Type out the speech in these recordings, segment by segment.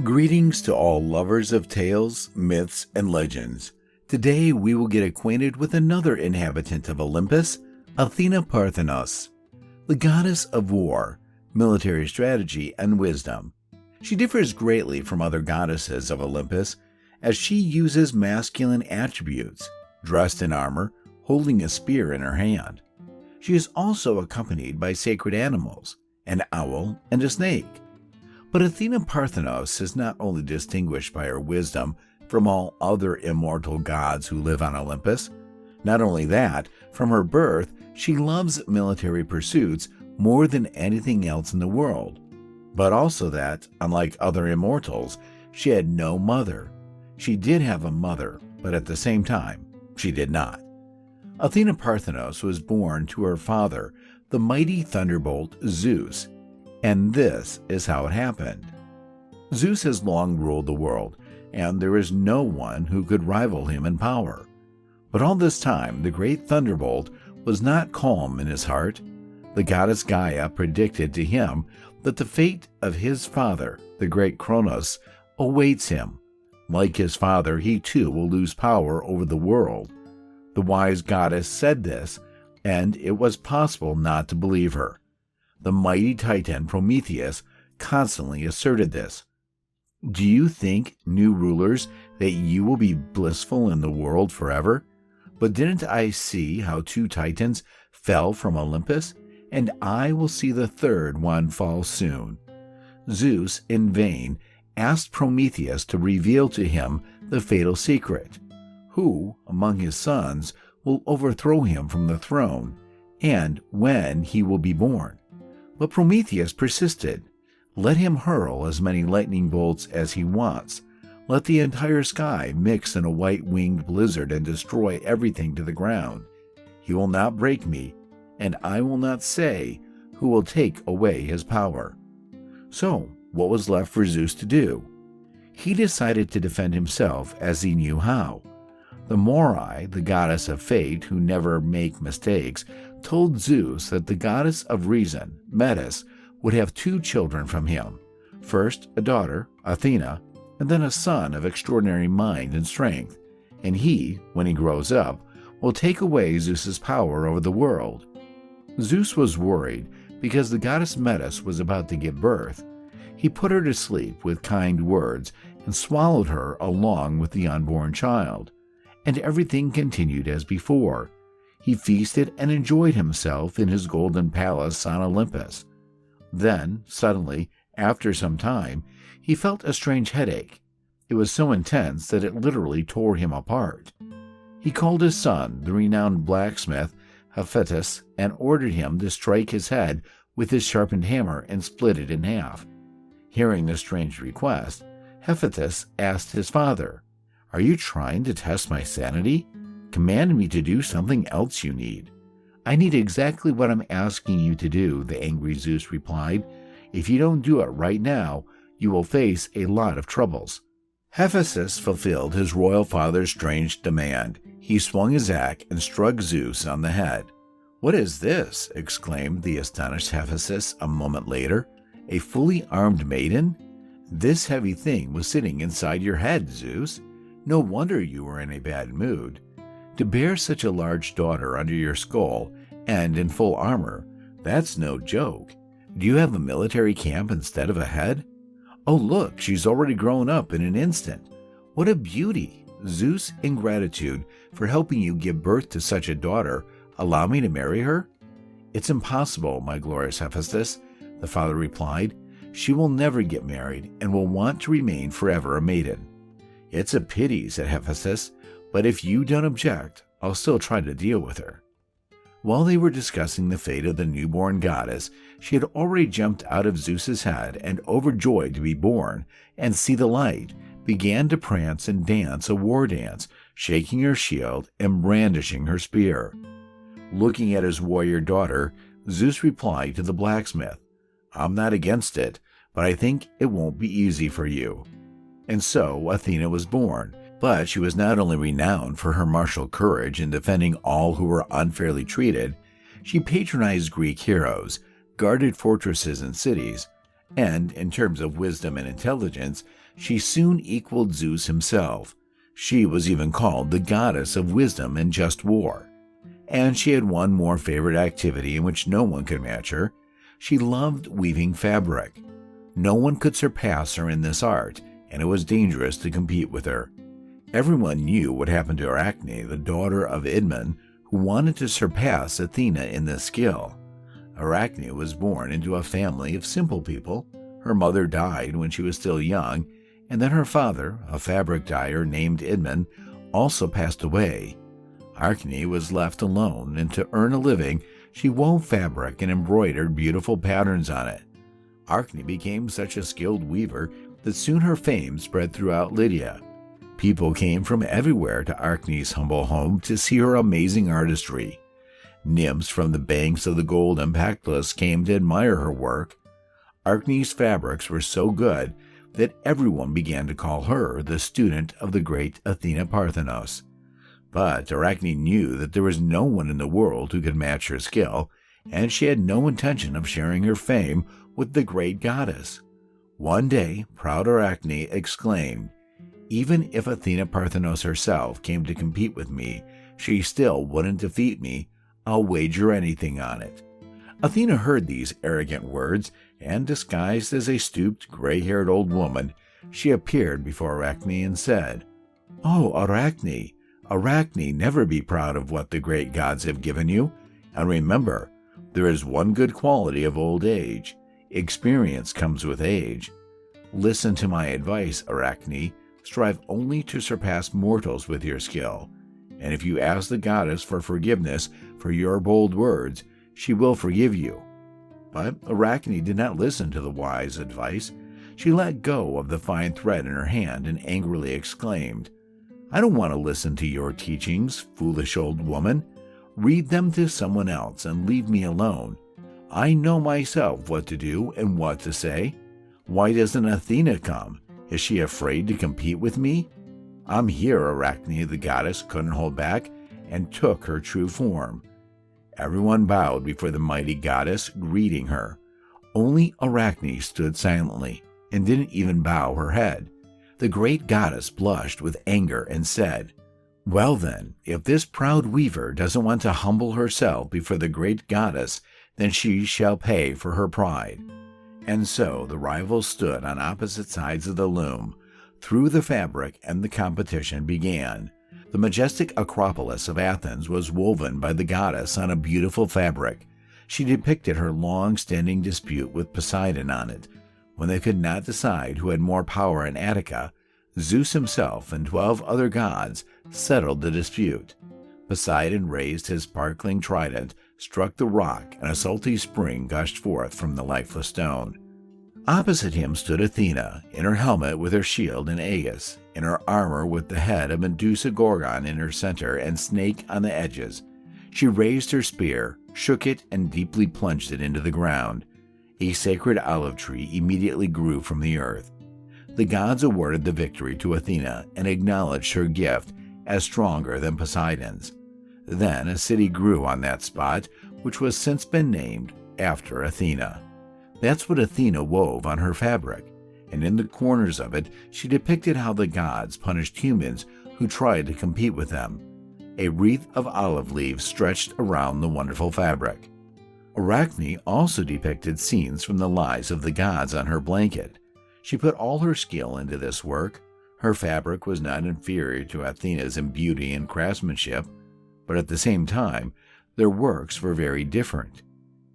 Greetings to all lovers of tales, myths, and legends. Today we will get acquainted with another inhabitant of Olympus, Athena Pallas, the goddess of war, military strategy, and wisdom. She differs greatly from other goddesses of Olympus, as she uses masculine attributes, dressed in armor, holding a spear in her hand. She is also accompanied by sacred animals, an owl and a snake. But Athena Pallas is not only distinguished by her wisdom from all other immortal gods who live on Olympus. Not only that, from her birth, she loves military pursuits more than anything else in the world. But also that, unlike other immortals, she had no mother. She did have a mother, but at the same time, she did not. Athena Pallas was born to her father, the mighty thunderbolt Zeus, and this is how it happened. Zeus has long ruled the world, and there is no one who could rival him in power. But all this time, the great thunderbolt was not calm in his heart. The goddess Gaia predicted to him that the fate of his father, the great Kronos, awaits him. Like his father, he too will lose power over the world. The wise goddess said this, and it was possible not to believe her. The mighty Titan Prometheus constantly asserted this. Do you think, new rulers, that you will be blissful in the world forever? But didn't I see how 2 Titans fell from Olympus? And I will see the third one fall soon. Zeus, in vain, asked Prometheus to reveal to him the fatal secret. Who, among his sons, will overthrow him from the throne, and when he will be born? But Prometheus persisted. Let him hurl as many lightning bolts as he wants. Let the entire sky mix in a white-winged blizzard and destroy everything to the ground. He will not break me, and I will not say who will take away his power. So, what was left for Zeus to do? He decided to defend himself as he knew how. The Moirai, the goddess of fate who never make mistakes, told Zeus that the goddess of reason, Metis, would have 2 children from him. First, a daughter, Athena, and then a son of extraordinary mind and strength. And he, when he grows up, will take away Zeus's power over the world. Zeus was worried because the goddess Metis was about to give birth. He put her to sleep with kind words and swallowed her along with the unborn child. And everything continued as before. He feasted and enjoyed himself in his golden palace on Olympus. Then, suddenly, after some time, he felt a strange headache. It was so intense that it literally tore him apart. He called his son, the renowned blacksmith, Hephaestus, and ordered him to strike his head with his sharpened hammer and split it in half. Hearing this strange request, Hephaestus asked his father, "Are you trying to test my sanity? Command me to do something else you need." "I need exactly what I'm asking you to do," the angry Zeus replied. "If you don't do it right now, you will face a lot of troubles." Hephaestus fulfilled his royal father's strange demand. He swung his axe and struck Zeus on the head. "What is this?" exclaimed the astonished Hephaestus a moment later. "A fully armed maiden? This heavy thing was sitting inside your head, Zeus. No wonder you were in a bad mood. To bear such a large daughter under your skull and in full armor, that's no joke. Do you have a military camp instead of a head? Oh look, she's already grown up in an instant. What a beauty! Zeus, in gratitude for helping you give birth to such a daughter, allow me to marry her?" "It's impossible, my glorious Hephaestus," the father replied. "She will never get married and will want to remain forever a maiden." "It's a pity," said Hephaestus, "but if you don't object, I'll still try to deal with her." While they were discussing the fate of the newborn goddess, she had already jumped out of Zeus's head and, overjoyed to be born and see the light, began to prance and dance a war dance, shaking her shield and brandishing her spear. Looking at his warrior daughter, Zeus replied to the blacksmith, "I'm not against it, but I think it won't be easy for you." And so Athena was born, but she was not only renowned for her martial courage in defending all who were unfairly treated. She patronized Greek heroes, guarded fortresses and cities, and in terms of wisdom and intelligence, she soon equaled Zeus himself. She was even called the goddess of wisdom and just war. And she had one more favorite activity in which no one could match her. She loved weaving fabric. No one could surpass her in this art, and it was dangerous to compete with her. Everyone knew what happened to Arachne, the daughter of Idmon, who wanted to surpass Athena in this skill. Arachne was born into a family of simple people. Her mother died when she was still young, and then her father, a fabric dyer named Idmon, also passed away. Arachne was left alone, and to earn a living, she wove fabric and embroidered beautiful patterns on it. Arachne became such a skilled weaver that soon her fame spread throughout Lydia. People came from everywhere to Arachne's humble home to see her amazing artistry. Nymphs from the banks of the golden Pactolus came to admire her work. Arachne's fabrics were so good that everyone began to call her the student of the great Athena Pallas. But Arachne knew that there was no one in the world who could match her skill, and she had no intention of sharing her fame with the great goddess. One day, proud Arachne exclaimed, "Even if Athena Pallas herself came to compete with me, she still wouldn't defeat me. I'll wager anything on it." Athena heard these arrogant words, and disguised as a stooped, gray-haired old woman, she appeared before Arachne and said, "Oh, Arachne, Arachne, never be proud of what the great gods have given you. And remember, there is one good quality of old age. Experience comes with age. Listen to my advice, Arachne. Strive only to surpass mortals with your skill. And if you ask the goddess for forgiveness for your bold words, she will forgive you." But Arachne did not listen to the wise advice. She let go of the fine thread in her hand and angrily exclaimed, "I don't want to listen to your teachings, foolish old woman. Read them to someone else and leave me alone. I know myself what to do and what to say. Why doesn't Athena come? Is she afraid to compete with me?" "I'm here," Arachne, the goddess, couldn't hold back, and took her true form. Everyone bowed before the mighty goddess, greeting her. Only Arachne stood silently and didn't even bow her head. The great goddess blushed with anger and said, "Well then, if this proud weaver doesn't want to humble herself before the great goddess, then she shall pay for her pride." And so the rivals stood on opposite sides of the loom. Through the fabric, and the competition began. The majestic Acropolis of Athens was woven by the goddess on a beautiful fabric. She depicted her long-standing dispute with Poseidon on it. When they could not decide who had more power in Attica, Zeus himself and 12 other gods settled the dispute. Poseidon raised his sparkling trident, struck the rock, and a salty spring gushed forth from the lifeless stone. Opposite him stood Athena, in her helmet with her shield and aegis, in her armor with the head of Medusa Gorgon in her center and snake on the edges. She raised her spear, shook it, and deeply plunged it into the ground. A sacred olive tree immediately grew from the earth. The gods awarded the victory to Athena and acknowledged her gift as stronger than Poseidon's. Then a city grew on that spot, which was since been named after Athena. That's what Athena wove on her fabric, and in the corners of it she depicted how the gods punished humans who tried to compete with them. A wreath of olive leaves stretched around the wonderful fabric. Arachne also depicted scenes from the lives of the gods on her blanket. She put all her skill into this work. Her fabric was not inferior to Athena's in beauty and craftsmanship, but at the same time, their works were very different.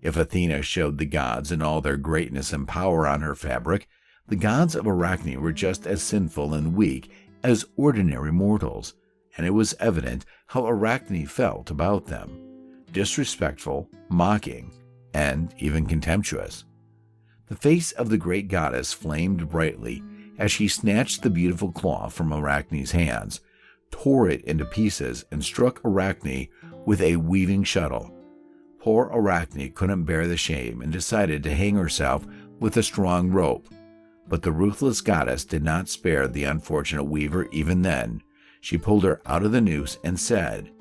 If Athena showed the gods in all their greatness and power on her fabric, the gods of Arachne were just as sinful and weak as ordinary mortals, and it was evident how Arachne felt about them: disrespectful, mocking, and even contemptuous. The face of the great goddess flamed brightly as she snatched the beautiful cloth from Arachne's hands, tore it into pieces, and struck Arachne with a weaving shuttle. Poor Arachne couldn't bear the shame and decided to hang herself with a strong rope. But the ruthless goddess did not spare the unfortunate weaver even then. She pulled her out of the noose and said,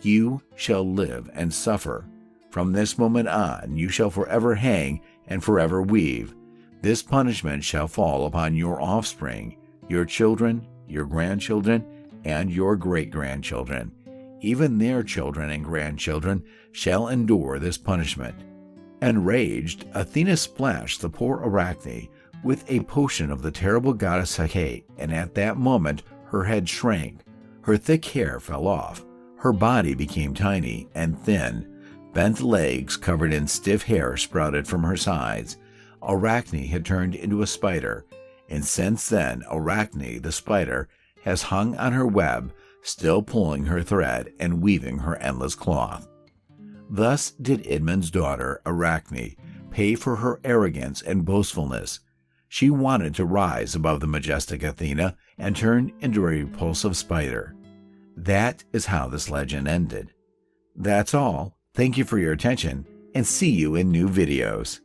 "You shall live and suffer. From this moment on, you shall forever hang and forever weave. This punishment shall fall upon your offspring, your children, your grandchildren, and your great-grandchildren. Even their children and grandchildren shall endure this punishment." Enraged, Athena splashed the poor Arachne with a potion of the terrible goddess Hecate, and at that moment her head shrank, her thick hair fell off, her body became tiny and thin, bent legs covered in stiff hair sprouted from her sides. Arachne had turned into a spider, and since then Arachne, the spider, has hung on her web, still pulling her thread and weaving her endless cloth. Thus did Idmund's daughter, Arachne, pay for her arrogance and boastfulness. She wanted to rise above the majestic Athena and turn into a repulsive spider. That is how this legend ended. That's all. Thank you for your attention, and see you in new videos.